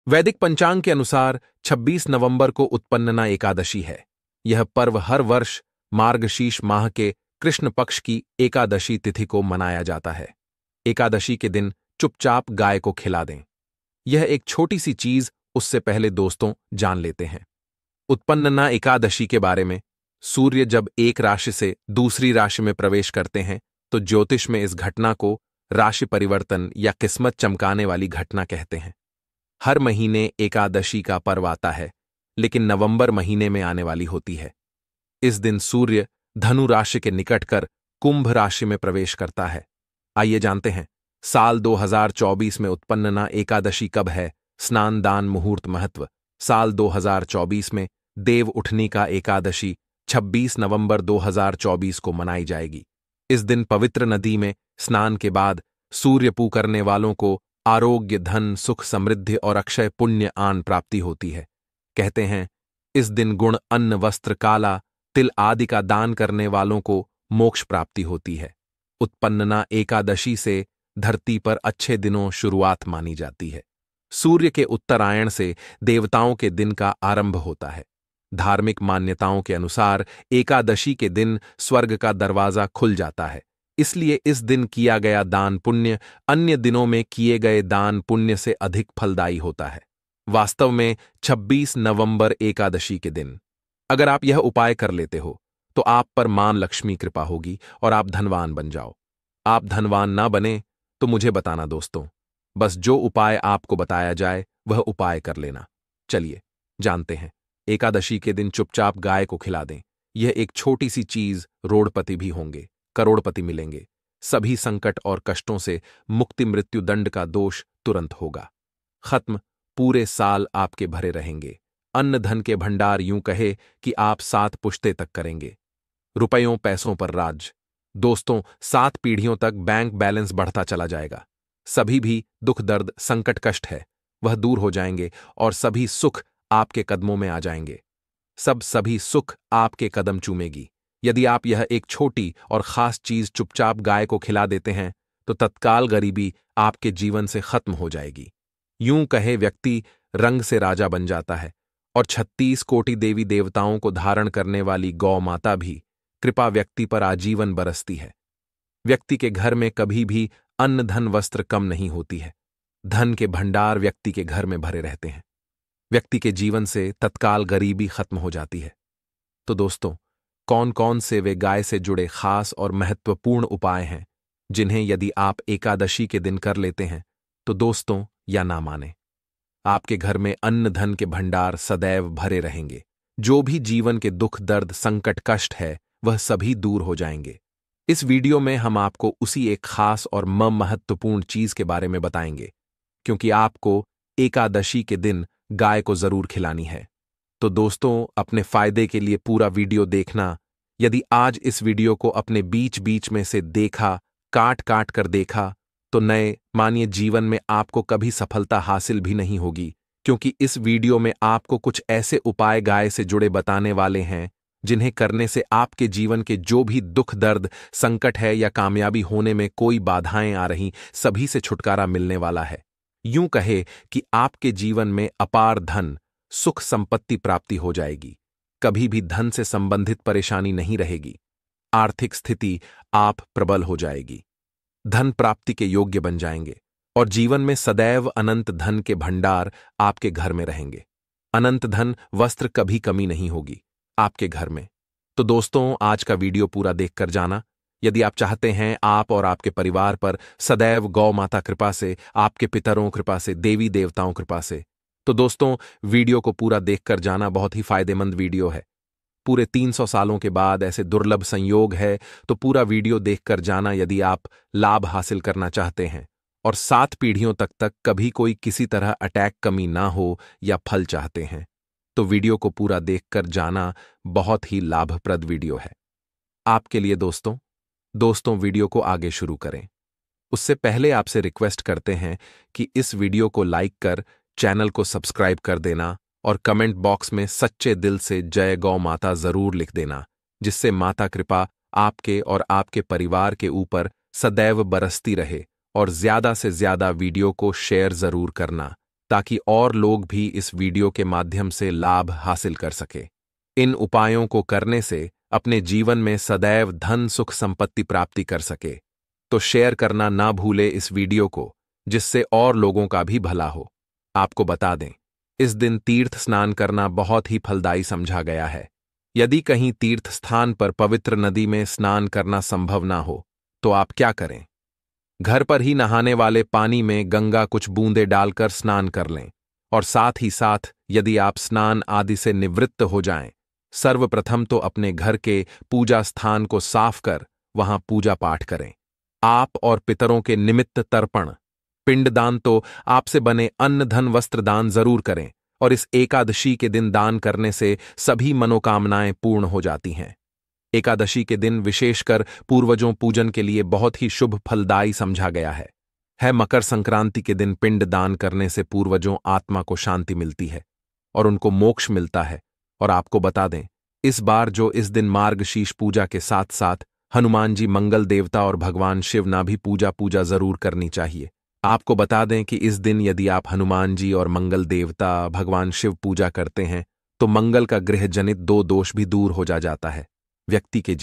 वैदिक पंचांग के अनुसार 26 नवंबर को उत्पन्नना एकादशी है। यह पर्व हर वर्ष मार्गशीर्ष माह के कृष्ण पक्ष की एकादशी तिथि को मनाया जाता है। एकादशी के दिन चुपचाप गाय को खिला दें। यह एक छोटी सी चीज, उससे पहले दोस्तों जान लेते हैं उत्पन्नना एकादशी के बारे में। सूर्य जब एक राशि से दूसरी राशि में प्रवेश करते हैं तो ज्योतिष में इस घटना को राशि परिवर्तन या किस्मत चमकाने वाली घटना कहते हैं। हर महीने एकादशी का पर्व आता है, लेकिन नवंबर महीने में आने वाली होती है। इस दिन सूर्य धनु राशि के निकट कर कुंभ राशि में प्रवेश करता है। आइए जानते हैं साल 2024 में उत्पन्नना एकादशी कब है। स्नान दान मुहूर्त महत्व। साल 2024 में देव उठनी का एकादशी 26 नवंबर 2024 को मनाई जाएगी। इस दिन पवित्र नदी में स्नान के बाद सूर्य पू करने वालों को आरोग्य, धन, सुख, समृद्धि और अक्षय पुण्य आन प्राप्ति होती है। कहते हैं इस दिन गुण, अन्न, वस्त्र, काला तिल आदि का दान करने वालों को मोक्ष प्राप्ति होती है। उत्पन्नना एकादशी से धरती पर अच्छे दिनों शुरुआत मानी जाती है। सूर्य के उत्तरायण से देवताओं के दिन का आरंभ होता है। धार्मिक मान्यताओं के अनुसार एकादशी के दिन स्वर्ग का दरवाजा खुल जाता है, इसलिए इस दिन किया गया दान पुण्य अन्य दिनों में किए गए दान पुण्य से अधिक फलदायी होता है। वास्तव में 26 नवंबर एकादशी के दिन अगर आप यह उपाय कर लेते हो तो आप पर मां लक्ष्मी कृपा होगी और आप धनवान बन जाओ। आप धनवान ना बने तो मुझे बताना दोस्तों, बस जो उपाय आपको बताया जाए वह उपाय कर लेना। चलिए जानते हैं। एकादशी के दिन चुपचाप गाय को खिला दें। यह एक छोटी सी चीज, रोड़पति भी होंगे, करोड़पति मिलेंगे। सभी संकट और कष्टों से मुक्ति, मृत्यु दंड का दोष तुरंत होगा खत्म। पूरे साल आपके भरे रहेंगे। अन्न धन के भंडार, यूं कहे कि आप 7 पुश्ते तक करेंगे। रुपयों पैसों पर राज। दोस्तों 7 पीढ़ियों तक बैंक बैलेंस बढ़ता चला जाएगा। सभी भी दुख, दर्द, संकट, कष्ट है वह दूर हो जाएंगे और सभी सुख आपके कदमों में आ जाएंगे। सभी सुख आपके कदम चूमेगी। यदि आप यह एक छोटी और खास चीज चुपचाप गाय को खिला देते हैं तो तत्काल गरीबी आपके जीवन से खत्म हो जाएगी। यूं कहे व्यक्ति रंग से राजा बन जाता है और 36 कोटि देवी देवताओं को धारण करने वाली गौ माता भी कृपा व्यक्ति पर आजीवन बरसती है। व्यक्ति के घर में कभी भी अन्न, धन, वस्त्र कम नहीं होती है। धन के भंडार व्यक्ति के घर में भरे रहते हैं। व्यक्ति के जीवन से तत्काल गरीबी खत्म हो जाती है। तो दोस्तों कौन कौन से वे गाय से जुड़े खास और महत्वपूर्ण उपाय हैं जिन्हें यदि आप एकादशी के दिन कर लेते हैं तो दोस्तों या ना माने, आपके घर में अन्न धन के भंडार सदैव भरे रहेंगे। जो भी जीवन के दुख, दर्द, संकट, कष्ट है वह सभी दूर हो जाएंगे। इस वीडियो में हम आपको उसी एक खास और महत्वपूर्ण चीज के बारे में बताएंगे, क्योंकि आपको एकादशी के दिन गाय को जरूर खिलानी है। तो दोस्तों अपने फायदे के लिए पूरा वीडियो देखना। यदि आज इस वीडियो को अपने बीच बीच में से देखा, काट काट कर देखा, तो नए मानिए जीवन में आपको कभी सफलता हासिल भी नहीं होगी, क्योंकि इस वीडियो में आपको कुछ ऐसे उपाय गाय से जुड़े बताने वाले हैं जिन्हें करने से आपके जीवन के जो भी दुख, दर्द, संकट है या कामयाबी होने में कोई बाधाएं आ रही, सभी से छुटकारा मिलने वाला है। यूं कहे कि आपके जीवन में अपार धन, सुख, संपत्ति प्राप्ति हो जाएगी। कभी भी धन से संबंधित परेशानी नहीं रहेगी। आर्थिक स्थिति आप प्रबल हो जाएगी। धन प्राप्ति के योग्य बन जाएंगे और जीवन में सदैव अनंत धन के भंडार आपके घर में रहेंगे। अनंत धन, वस्त्र, कभी कमी नहीं होगी आपके घर में। तो दोस्तों आज का वीडियो पूरा देखकर जाना। यदि आप चाहते हैं आप और आपके परिवार पर सदैव गौ माता कृपा से, आपके पितरों कृपा से, देवी देवताओं कृपा से, तो दोस्तों वीडियो को पूरा देखकर जाना। बहुत ही फायदेमंद वीडियो है। पूरे 300 सालों के बाद ऐसे दुर्लभ संयोग है, तो पूरा वीडियो देखकर जाना यदि आप लाभ हासिल करना चाहते हैं और 7 पीढ़ियों तक कभी कोई किसी तरह अटैक, कमी ना हो या फल चाहते हैं तो वीडियो को पूरा देखकर जाना। बहुत ही लाभप्रद वीडियो है आपके लिए दोस्तों वीडियो को आगे शुरू करें उससे पहले आपसे रिक्वेस्ट करते हैं कि इस वीडियो को लाइक कर चैनल को सब्सक्राइब कर देना और कमेंट बॉक्स में सच्चे दिल से जय गौ माता जरूर लिख देना, जिससे माता कृपा आपके और आपके परिवार के ऊपर सदैव बरसती रहे। और ज्यादा से ज्यादा वीडियो को शेयर जरूर करना, ताकि और लोग भी इस वीडियो के माध्यम से लाभ हासिल कर सके। इन उपायों को करने से अपने जीवन में सदैव धन सुख संपत्ति प्राप्ति कर सके। तो शेयर करना ना भूले इस वीडियो को, जिससे और लोगों का भी भला हो। आपको बता दें, इस दिन तीर्थ स्नान करना बहुत ही फलदायी समझा गया है। यदि कहीं तीर्थ स्थान पर पवित्र नदी में स्नान करना संभव ना हो तो आप क्या करें? घर पर ही नहाने वाले पानी में गंगा कुछ बूंदे डालकर स्नान कर लें। और साथ ही साथ यदि आप स्नान आदि से निवृत्त हो जाएं, सर्वप्रथम तो अपने घर के पूजा स्थान को साफ कर वहां पूजा पाठ करें। आप और पितरों के निमित्त तर्पण, पिंडदान तो आपसे बने अन्न धन वस्त्र दान जरूर करें। और इस एकादशी के दिन दान करने से सभी मनोकामनाएं पूर्ण हो जाती हैं। एकादशी के दिन विशेषकर पूर्वजों पूजन के लिए बहुत ही शुभ फलदायी समझा गया है। मकर संक्रांति के दिन पिंड दान करने से पूर्वजों आत्मा को शांति मिलती है और उनको मोक्ष मिलता है। और आपको बता दें, इस बार जो इस दिन मार्गशीर्ष पूजा के साथ साथ हनुमान जी, मंगल देवता और भगवान शिव ना भी पूजा जरूर करनी चाहिए। आपको बता दें कि इस दिन यदि आप हनुमान जी और मंगल देवता, भगवान शिव पूजा करते हैं तो मंगल का गृह जनित 2 दोष भी दूर हो जाता है। व्यक्ति के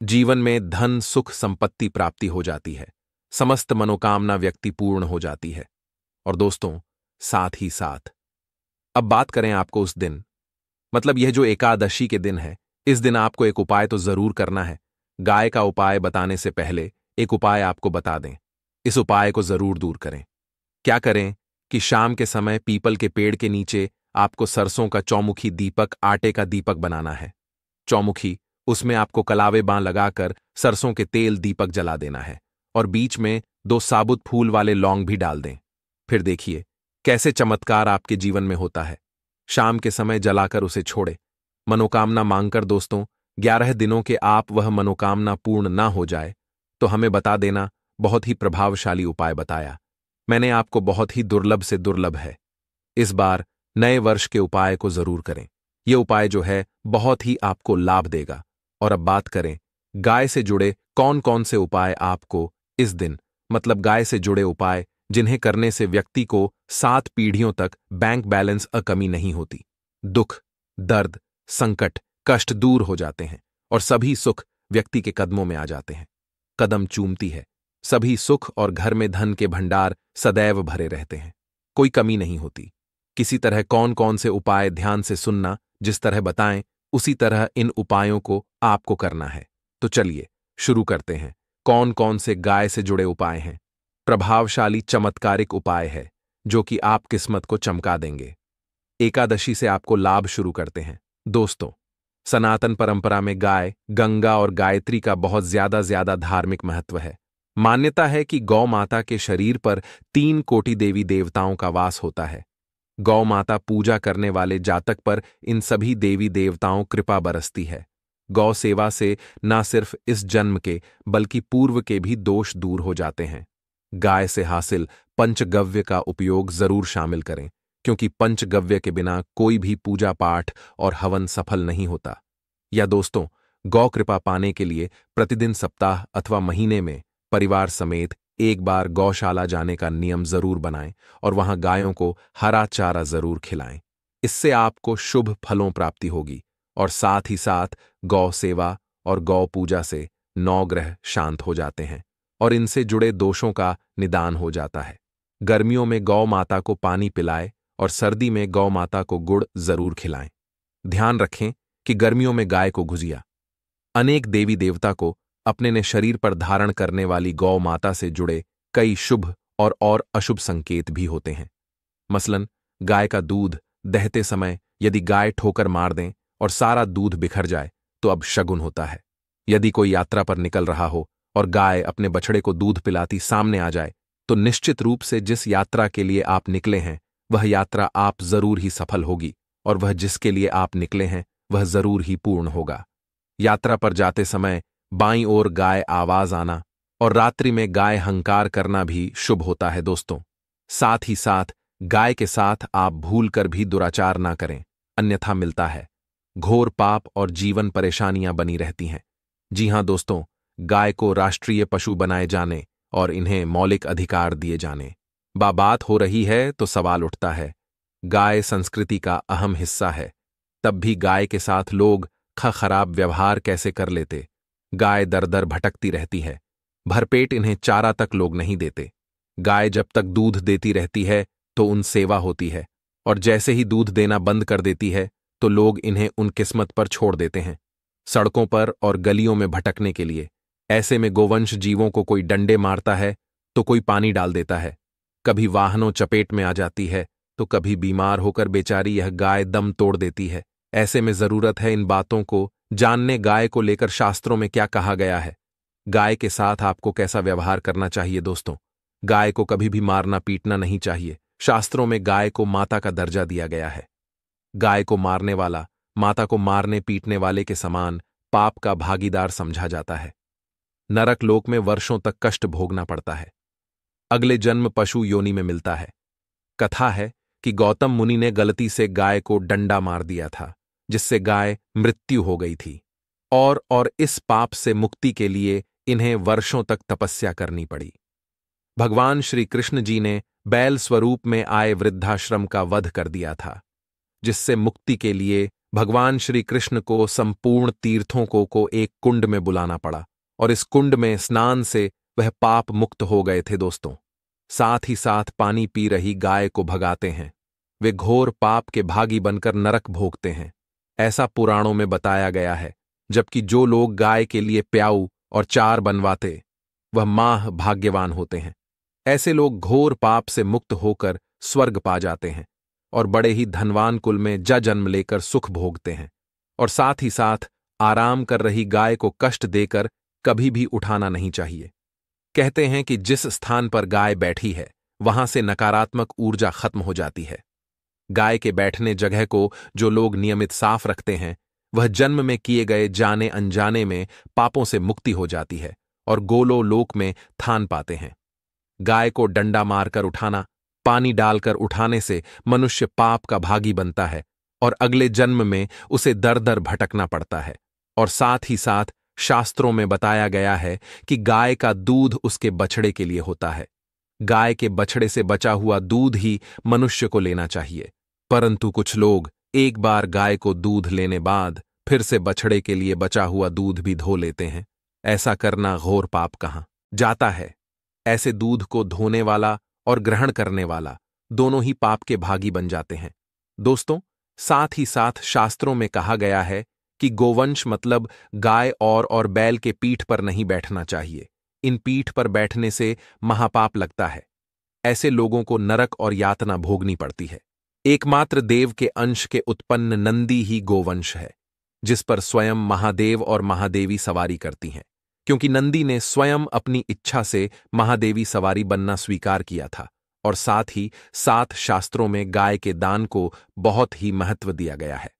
जीवन में धन सुख संपत्ति प्राप्ति हो जाती है। समस्त मनोकामना व्यक्ति पूर्ण हो जाती है। और दोस्तों, साथ ही साथ अब बात करें आपको उस दिन, मतलब यह जो एकादशी के दिन है, इस दिन आपको एक उपाय तो जरूर करना है। गाय का उपाय बताने से पहले एक उपाय आपको बता दें। इस उपाय को जरूर दूर करें। क्या करें कि शाम के समय पीपल के पेड़ के नीचे आपको सरसों का चौमुखी दीपक, आटे का दीपक बनाना है। चौमुखी, उसमें आपको कलावे बां लगाकर सरसों के तेल दीपक जला देना है और बीच में 2 साबुत फूल वाले लौंग भी डाल दें। फिर देखिए कैसे चमत्कार आपके जीवन में होता है। शाम के समय जलाकर उसे छोड़े, मनोकामना मांगकर। दोस्तों, 11 दिनों के आप वह मनोकामना पूर्ण ना हो जाए तो हमें बता देना। बहुत ही प्रभावशाली उपाय बताया मैंने आपको, बहुत ही दुर्लभ से दुर्लभ है। इस बार नए वर्ष के उपाय को जरूर करें। यह उपाय जो है बहुत ही आपको लाभ देगा। और अब बात करें गाय से जुड़े कौन कौन से उपाय आपको इस दिन, मतलब गाय से जुड़े उपाय जिन्हें करने से व्यक्ति को 7 पीढ़ियों तक बैंक बैलेंस कमी नहीं होती। दुख, दर्द, संकट, कष्ट दूर हो जाते हैं और सभी सुख व्यक्ति के कदमों में आ जाते हैं। कदम चूमती है सभी सुख और घर में धन के भंडार सदैव भरे रहते हैं, कोई कमी नहीं होती। किसी तरह कौन कौन से उपाय ध्यान से सुनना, जिस तरह बताएं उसी तरह इन उपायों को आपको करना है। तो चलिए शुरू करते हैं। कौन कौन से गाय से जुड़े उपाय हैं? प्रभावशाली चमत्कारिक उपाय है जो कि आप किस्मत को चमका देंगे। एकादशी से आपको लाभ शुरू करते हैं। दोस्तों, सनातन परंपरा में गाय, गंगा और गायत्री का बहुत ज्यादा धार्मिक महत्व है। मान्यता है कि गौ माता के शरीर पर 3 कोटि देवी देवताओं का वास होता है। गौ माता पूजा करने वाले जातक पर इन सभी देवी देवताओं कृपा बरसती है। गौ सेवा से न सिर्फ इस जन्म के बल्कि पूर्व के भी दोष दूर हो जाते हैं। गाय से हासिल पंचगव्य का उपयोग जरूर शामिल करें, क्योंकि पंचगव्य के बिना कोई भी पूजा पाठ और हवन सफल नहीं होता। या दोस्तों, गौ कृपा पाने के लिए प्रतिदिन, सप्ताह अथवा महीने में परिवार समेत एक बार गौशाला जाने का नियम जरूर बनाएं और वहां गायों को हरा चारा जरूर खिलाएं। इससे आपको शुभ फलों प्राप्ति होगी और साथ ही साथ गौ सेवा और गौ पूजा से 9 ग्रह शांत हो जाते हैं और इनसे जुड़े दोषों का निदान हो जाता है। गर्मियों में गौ माता को पानी पिलाएं और सर्दी में गौ माता को गुड़ जरूर खिलाएं। ध्यान रखें कि गर्मियों में गाय को गुजिया। अनेक देवी देवता को अपने ने शरीर पर धारण करने वाली गौ माता से जुड़े कई शुभ और अशुभ संकेत भी होते हैं। मसलन, गाय का दूध दहते समय यदि गाय ठोकर मार दें और सारा दूध बिखर जाए तो अब शगुन होता है। यदि कोई यात्रा पर निकल रहा हो और गाय अपने बछड़े को दूध पिलाती सामने आ जाए तो निश्चित रूप से जिस यात्रा के लिए आप निकले हैं वह यात्रा आप जरूर ही सफल होगी और वह जिसके लिए आप निकले हैं वह जरूर ही पूर्ण होगा। यात्रा पर जाते समय बाईं ओर गाय आवाज आना और रात्रि में गाय हंकार करना भी शुभ होता है। दोस्तों, साथ ही साथ गाय के साथ आप भूल कर भी दुराचार ना करें, अन्यथा मिलता है घोर पाप और जीवन परेशानियां बनी रहती हैं। जी हां दोस्तों, गाय को राष्ट्रीय पशु बनाए जाने और इन्हें मौलिक अधिकार दिए जाने, बात हो रही है तो सवाल उठता है। गाय संस्कृति का अहम हिस्सा है, तब भी गाय के साथ लोग खराब व्यवहार कैसे कर लेते। गाय दर दर भटकती रहती है, भरपेट इन्हें चारा तक लोग नहीं देते। गाय जब तक दूध देती रहती है तो उन सेवा होती है, और जैसे ही दूध देना बंद कर देती है तो लोग इन्हें उन किस्मत पर छोड़ देते हैं, सड़कों पर और गलियों में भटकने के लिए। ऐसे में गोवंश जीवों को कोई डंडे मारता है तो कोई पानी डाल देता है, कभी वाहनों चपेट में आ जाती है तो कभी बीमार होकर बेचारी यह गाय दम तोड़ देती है। ऐसे में जरूरत है इन बातों को जानने, गाय को लेकर शास्त्रों में क्या कहा गया है, गाय के साथ आपको कैसा व्यवहार करना चाहिए। दोस्तों, गाय को कभी भी मारना पीटना नहीं चाहिए। शास्त्रों में गाय को माता का दर्जा दिया गया है। गाय को मारने वाला माता को मारने पीटने वाले के समान पाप का भागीदार समझा जाता है। नरक लोक में वर्षों तक कष्ट भोगना पड़ता है। अगले जन्म पशु योनि में मिलता है। कथा है कि गौतम मुनि ने गलती से गाय को डंडा मार दिया था, जिससे गाय मृत्यु हो गई थी, और इस पाप से मुक्ति के लिए इन्हें वर्षों तक तपस्या करनी पड़ी। भगवान श्री कृष्ण जी ने बैल स्वरूप में आए वृद्धाश्रम का वध कर दिया था, जिससे मुक्ति के लिए भगवान श्री कृष्ण को संपूर्ण तीर्थों को एक कुंड में बुलाना पड़ा, और इस कुंड में स्नान से वह पाप मुक्त हो गए थे। दोस्तों, साथ ही साथ पानी पी रही गाय को भगाते हैं। वे घोर पाप के भागी बनकर नरक भोगते हैं, ऐसा पुराणों में बताया गया है। जबकि जो लोग गाय के लिए प्याऊ और चार बनवाते वह माह भाग्यवान होते हैं। ऐसे लोग घोर पाप से मुक्त होकर स्वर्ग पा जाते हैं और बड़े ही धनवान कुल में जन्म लेकर सुख भोगते हैं। और साथ ही साथ आराम कर रही गाय को कष्ट देकर कभी भी उठाना नहीं चाहिए। कहते हैं कि जिस स्थान पर गाय बैठी है वहां से नकारात्मक ऊर्जा खत्म हो जाती है। गाय के बैठने जगह को जो लोग नियमित साफ रखते हैं, वह जन्म में किए गए जाने अनजाने में पापों से मुक्ति हो जाती है और गोलो लोक में थान पाते हैं। गाय को डंडा मारकर उठाना, पानी डालकर उठाने से मनुष्य पाप का भागी बनता है और अगले जन्म में उसे दर दर भटकना पड़ता है। और साथ ही साथ शास्त्रों में बताया गया है कि गाय का दूध उसके बछड़े के लिए होता है। गाय के बछड़े से बचा हुआ दूध ही मनुष्य को लेना चाहिए, परंतु कुछ लोग एक बार गाय को दूध लेने बाद फिर से बछड़े के लिए बचा हुआ दूध भी धो लेते हैं। ऐसा करना घोर पाप कहाँ जाता है। ऐसे दूध को धोने वाला और ग्रहण करने वाला दोनों ही पाप के भागी बन जाते हैं। दोस्तों, साथ ही साथ शास्त्रों में कहा गया है कि गोवंश मतलब गाय और बैल के पीठ पर नहीं बैठना चाहिए। इन पीठ पर बैठने से महापाप लगता है। ऐसे लोगों को नरक और यातना भोगनी पड़ती है। एकमात्र देव के अंश के उत्पन्न नंदी ही गोवंश है, जिस पर स्वयं महादेव और महादेवी सवारी करती हैं, क्योंकि नंदी ने स्वयं अपनी इच्छा से महादेवी सवारी बनना स्वीकार किया था। और साथ ही साथ शास्त्रों में गाय के दान को बहुत ही महत्व दिया गया है।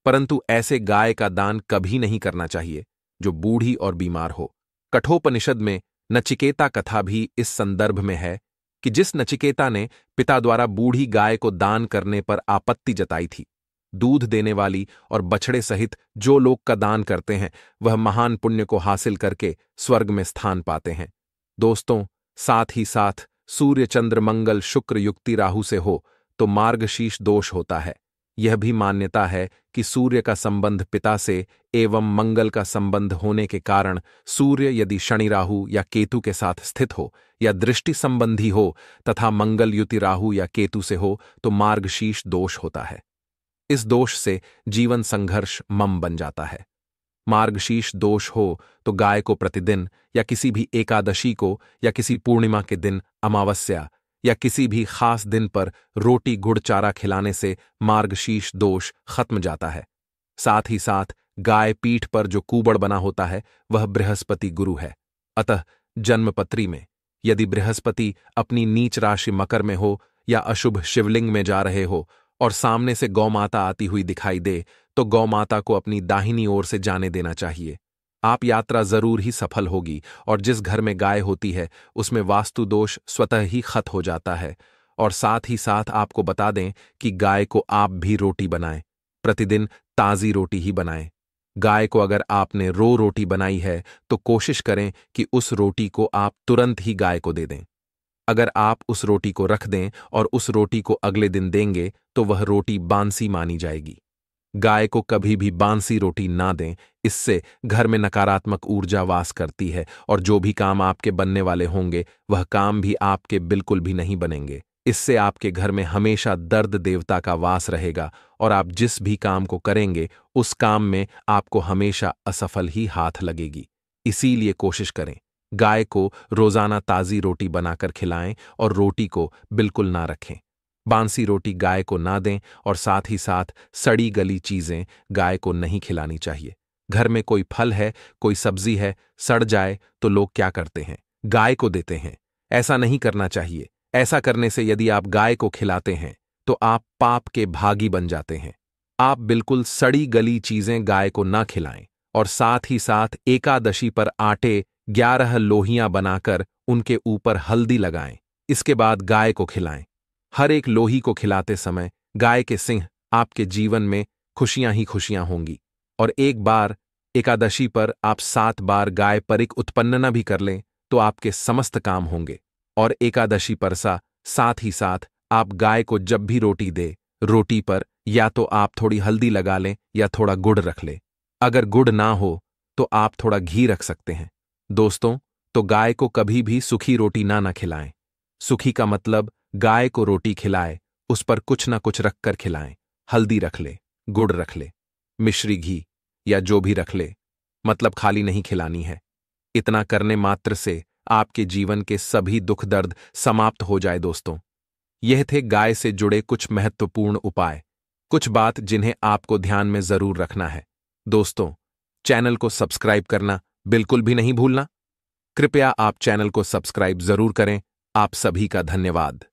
परंतु ऐसे गाय का दान कभी नहीं करना चाहिए जो बूढ़ी और बीमार हो। कठोपनिषद में नचिकेता कथा भी इस संदर्भ में है कि जिस नचिकेता ने पिता द्वारा बूढ़ी गाय को दान करने पर आपत्ति जताई थी। दूध देने वाली और बछड़े सहित जो लोग का दान करते हैं वह महान पुण्य को हासिल करके स्वर्ग में स्थान पाते हैं। दोस्तों, साथ ही साथ सूर्य चंद्र मंगल शुक्र युक्ति राहु से हो तो मार्गशीर्ष दोष होता है। यह भी मान्यता है कि सूर्य का संबंध पिता से एवं मंगल का संबंध होने के कारण सूर्य यदि शनि राहु या केतु के साथ स्थित हो या दृष्टि संबंधी हो तथा मंगल युति राहु या केतु से हो तो मार्गशीर्ष दोष होता है। इस दोष से जीवन संघर्ष मम बन जाता है। मार्गशीर्ष दोष हो तो गाय को प्रतिदिन या किसी भी एकादशी को या किसी पूर्णिमा के दिन, अमावस्या या किसी भी खास दिन पर रोटी गुड़ चारा खिलाने से मार्गशीर्ष दोष खत्म जाता है। साथ ही साथ गाय पीठ पर जो कूबड़ बना होता है वह बृहस्पति गुरु है। अतः जन्मपत्री में यदि बृहस्पति अपनी नीच राशि मकर में हो या अशुभ शिवलिंग में जा रहे हो और सामने से गौमाता आती हुई दिखाई दे तो गौमाता को अपनी दाहिनी ओर से जाने देना चाहिए। आप यात्रा जरूर ही सफल होगी और जिस घर में गाय होती है उसमें वास्तु दोष स्वतः ही खत्म हो जाता है। और साथ ही साथ आपको बता दें कि गाय को आप भी रोटी बनाएं, प्रतिदिन ताज़ी रोटी ही बनाएं। गाय को अगर आपने रोटी बनाई है तो कोशिश करें कि उस रोटी को आप तुरंत ही गाय को दे दें। अगर आप उस रोटी को रख दें और उस रोटी को अगले दिन देंगे तो वह रोटी बांसी मानी जाएगी। गाय को कभी भी बांसी रोटी ना दें, इससे घर में नकारात्मक ऊर्जा वास करती है और जो भी काम आपके बनने वाले होंगे वह काम भी आपके बिल्कुल भी नहीं बनेंगे। इससे आपके घर में हमेशा दर्द देवता का वास रहेगा और आप जिस भी काम को करेंगे उस काम में आपको हमेशा असफल ही हाथ लगेगी। इसीलिए कोशिश करें, गाय को रोजाना ताज़ी रोटी बनाकर खिलाएं और रोटी को बिल्कुल ना रखें। बांसी रोटी गाय को ना दें और साथ ही साथ सड़ी गली चीजें गाय को नहीं खिलानी चाहिए। घर में कोई फल है, कोई सब्जी है, सड़ जाए तो लोग क्या करते हैं? गाय को देते हैं। ऐसा नहीं करना चाहिए। ऐसा करने से यदि आप गाय को खिलाते हैं तो आप पाप के भागी बन जाते हैं। आप बिल्कुल सड़ी गली चीजें गाय को ना खिलाएं और साथ ही साथ एकादशी पर आटे 11 लोहियां बनाकर उनके ऊपर हल्दी लगाएं। इसके बाद गाय को खिलाएं। हर एक लोही को खिलाते समय गाय के सिंह आपके जीवन में खुशियां ही खुशियां होंगी। और एक बार एकादशी पर आप 7 बार गाय परिक उत्पन्ना भी कर लें तो आपके समस्त काम होंगे। और एकादशी पर साथ ही साथ आप गाय को जब भी रोटी दे, रोटी पर या तो आप थोड़ी हल्दी लगा लें या थोड़ा गुड़ रख लें। अगर गुड़ ना हो तो आप थोड़ा घी रख सकते हैं। दोस्तों, तो गाय को कभी भी सूखी रोटी ना खिलाएं। सूखी का मतलब गाय को रोटी खिलाए, उस पर कुछ ना कुछ रखकर खिलाएं। हल्दी रख ले, गुड़ रख ले, मिश्री घी या जो भी रख ले, मतलब खाली नहीं खिलानी है। इतना करने मात्र से आपके जीवन के सभी दुख दर्द समाप्त हो जाए। दोस्तों, यह थे गाय से जुड़े कुछ महत्वपूर्ण उपाय, कुछ बात जिन्हें आपको ध्यान में जरूर रखना है। दोस्तों, चैनल को सब्सक्राइब करना बिल्कुल भी नहीं भूलना। कृपया आप चैनल को सब्सक्राइब जरूर करें। आप सभी का धन्यवाद।